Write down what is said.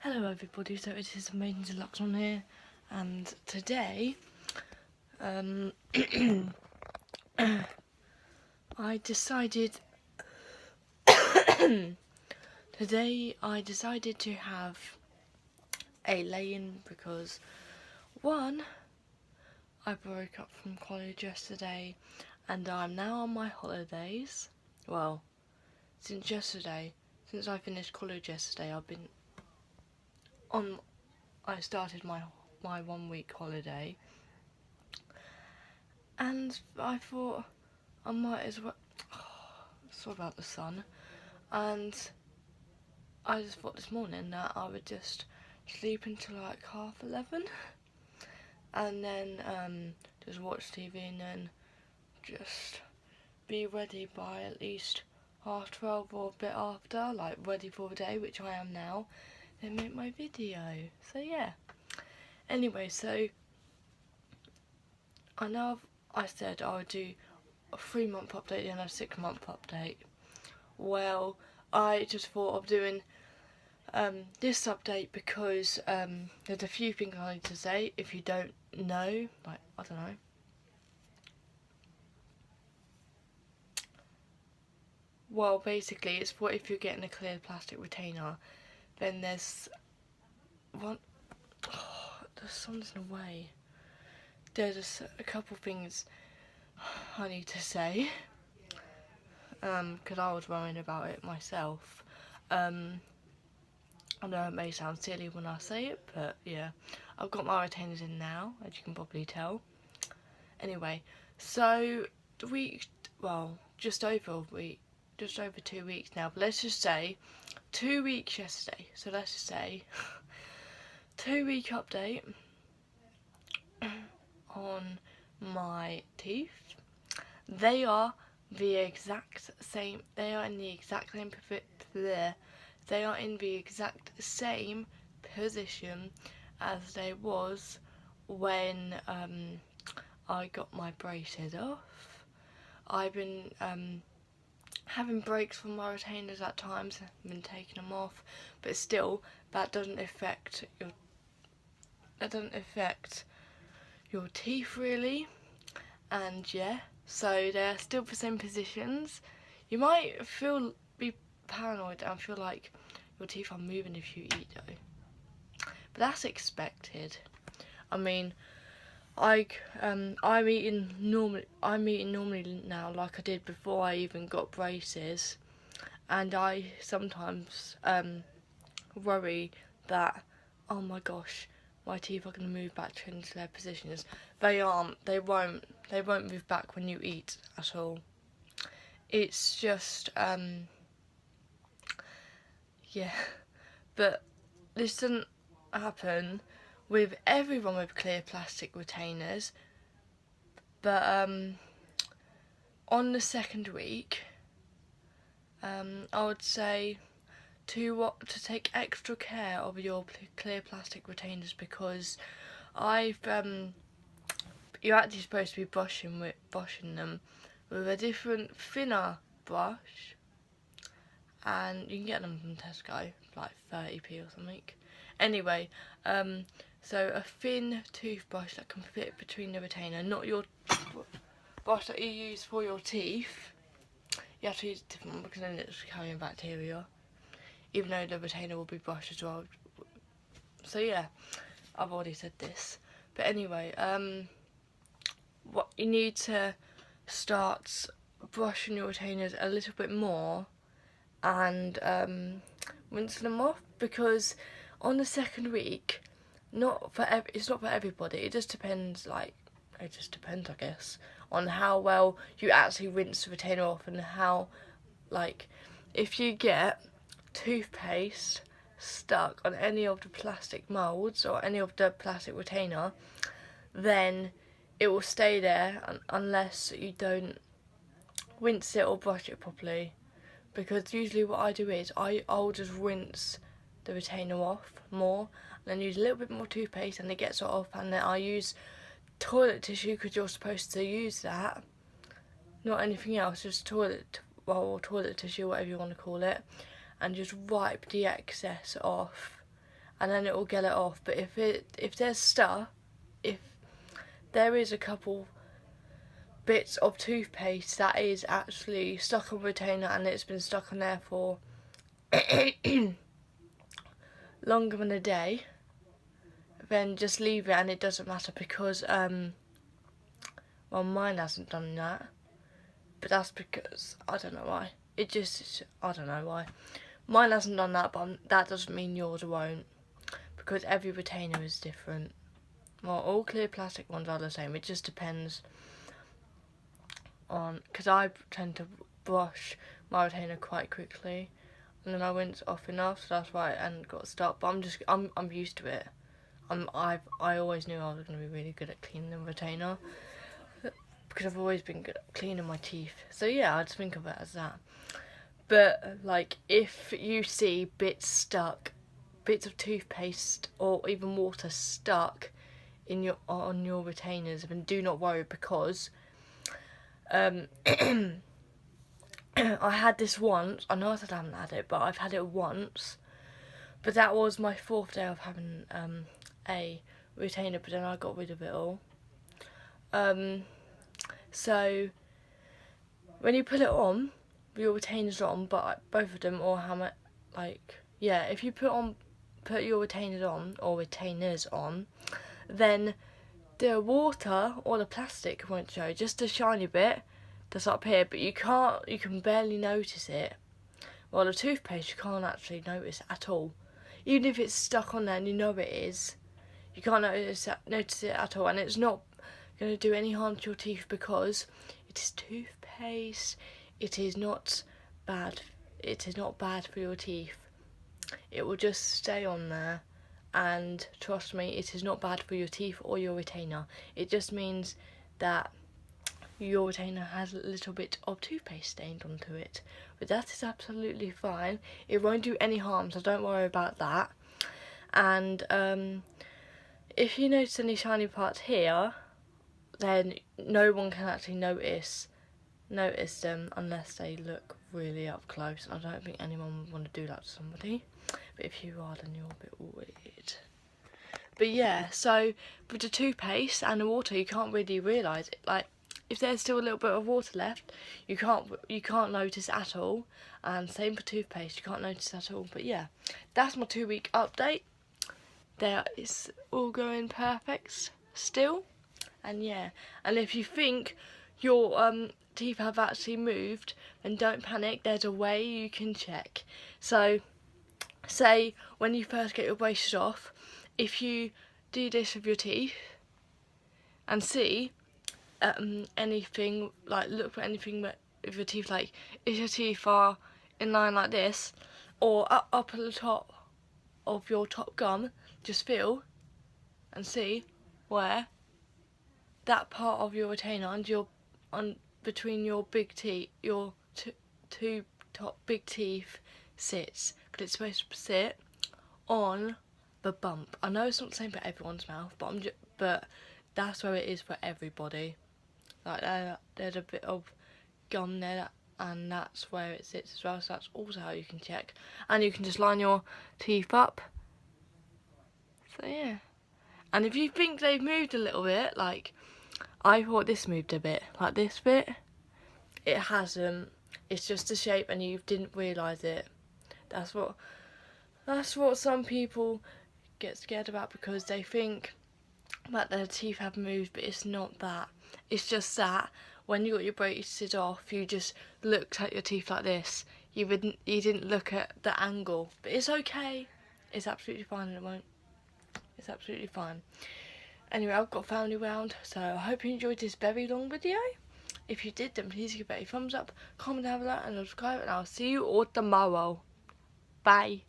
Hello everybody, so it is Maiden Deluxe on here, and today, I decided, to have a lay-in because, one, I broke up from college yesterday, and I'm now on my holidays. Well, since yesterday, since I finished college yesterday, I started my 1 week holiday, and I thought I might as well. Sorry about the sun. And I just thought this morning that I would just sleep until like 11:30, and then just watch TV, and then just be ready by at least 12:30 or a bit after, like ready for the day, which I am now, then make my video. So yeah. Anyway, so I know I said I would do a 3-month update and a 6-month update. Well, I just thought of doing this update because there's a few things I need to say. If you don't know, like, I don't know. Well, basically, it's what if you're getting a clear plastic retainer, then there's one. Oh, the sun's in the way. There's a couple things I need to say, because I was worrying about it myself. I know it may sound silly when I say it, but yeah, I've got my retainers in now, as you can probably tell. Anyway, so just over 2 weeks now, but let's just say 2 weeks yesterday. So let's just say 2-week update on my teeth. They are the exact same. They are in the exact same They are in the exact same position as they was when I got my braces off. I've been having breaks from my retainers at times, I've been taking them off, but still that doesn't affect your teeth really. And yeah, so they're still the same positions. You might be paranoid and feel like your teeth are moving if you eat though, but that's expected. I mean, I'm eating normally now, like I did before I even got braces, and I sometimes worry that, oh my gosh, my teeth are going to move back into their positions. They aren't. They won't move back when you eat at all. It's just yeah, but this doesn't happen with everyone with clear plastic retainers. But on the second week, I would say to take extra care of your clear plastic retainers, because you're actually supposed to be brushing them with a different thinner brush, and you can get them from Tesco for like 30p or something. Anyway, so a thin toothbrush that can fit between the retainer, not your brush that you use for your teeth. You have to use a different one because then it's carrying bacteria, even though the retainer will be brushed as well. So yeah, I've already said this. But anyway, what you need to start brushing your retainers a little bit more and rinse them off, because on the second week, it's not for everybody. It just depends, I guess, on how well you actually rinse the retainer off, and how, if you get toothpaste stuck on any of the plastic moulds or any of the plastic retainer, then it will stay there unless you don't rinse it or brush it properly. Because usually what I do is I'll just rinse the retainer off more, and then use a little bit more toothpaste, and it gets it off, and then I use toilet tissue, because you're supposed to use that, not anything else, just toilet tissue, whatever you want to call it, and just wipe the excess off, and then it will get it off. But if there's stuff, if there is a couple bits of toothpaste that is actually stuck on retainer and it's been stuck on there for longer than a day, then just leave it and it doesn't matter, because well, mine hasn't done that, but that's because I don't know why. I don't know why. Mine hasn't done that, but that doesn't mean yours won't, because every retainer is different. Well, all clear plastic ones are the same. It just depends on, because I tend to brush my retainer quite quickly, and then I rinse off enough, so that's why I hadn't got stuck. But I'm used to it. I always knew I was going to be really good at cleaning the retainer, because I've always been good at cleaning my teeth. So yeah, I'd think of it as that. But like, if you see bits of toothpaste or even water stuck on your retainers, then do not worry, because I had this once. I know I said I haven't had it, but I've had it once. But that was my 4th day of having a retainer, but then I got rid of it all. So when you put it on, your retainers on, but both of them, or how much, if you put your retainers on, then the water or the plastic won't show, just a shiny bit that's up here, but you can barely notice it. Well, the toothpaste you can't actually notice at all. Even if it's stuck on there and you know it is, you can't notice it at all, and it's not going to do any harm to your teeth, because it is toothpaste. It is not bad for your teeth. It will just stay on there, and trust me, it is not bad for your teeth or your retainer. It just means that your retainer has a little bit of toothpaste stained onto it, but that is absolutely fine. It won't do any harm, so don't worry about that. And if you notice any shiny parts here, then no one can actually notice them unless they look really up close. I don't think anyone would want to do that to somebody, but if you are, then you're a bit weird. But yeah, so with the toothpaste and the water, you can't really realise it. Like, if there's still a little bit of water left, you can't notice at all. And same for toothpaste, you can't notice at all. But yeah, that's my 2-week update. There is all going perfect still. And yeah, and if you think your teeth have actually moved, then don't panic. There's a way you can check. So, say when you first get your braces off, if you do this with your teeth and see anything, like look for anything with your teeth, like if your teeth are in line like this, or up at the top of your top gum, just feel and see where that part of your retainer and between your big teeth, your two top big teeth sits, because it's supposed to sit on the bump. I know it's not the same for everyone's mouth, but that's where it is for everybody. Like there's a bit of gum there, and that's where it sits as well. So that's also how you can check, and you can just line your teeth up. So yeah, and if you think they've moved a little bit, like I thought this moved a bit, like this bit, it hasn't. It's just a shape, and you didn't realise it. That's what some people get scared about, because they think that their teeth have moved, but it's not that. It's just that when you got your braces off, you just looked at your teeth like this. You didn't look at the angle, but it's okay. It's absolutely fine, and it won't. It's absolutely fine. Anyway, I've got family round, so I hope you enjoyed this very long video. If you did, then please give it a thumbs up, comment down below, and subscribe, and I'll see you all tomorrow. Bye.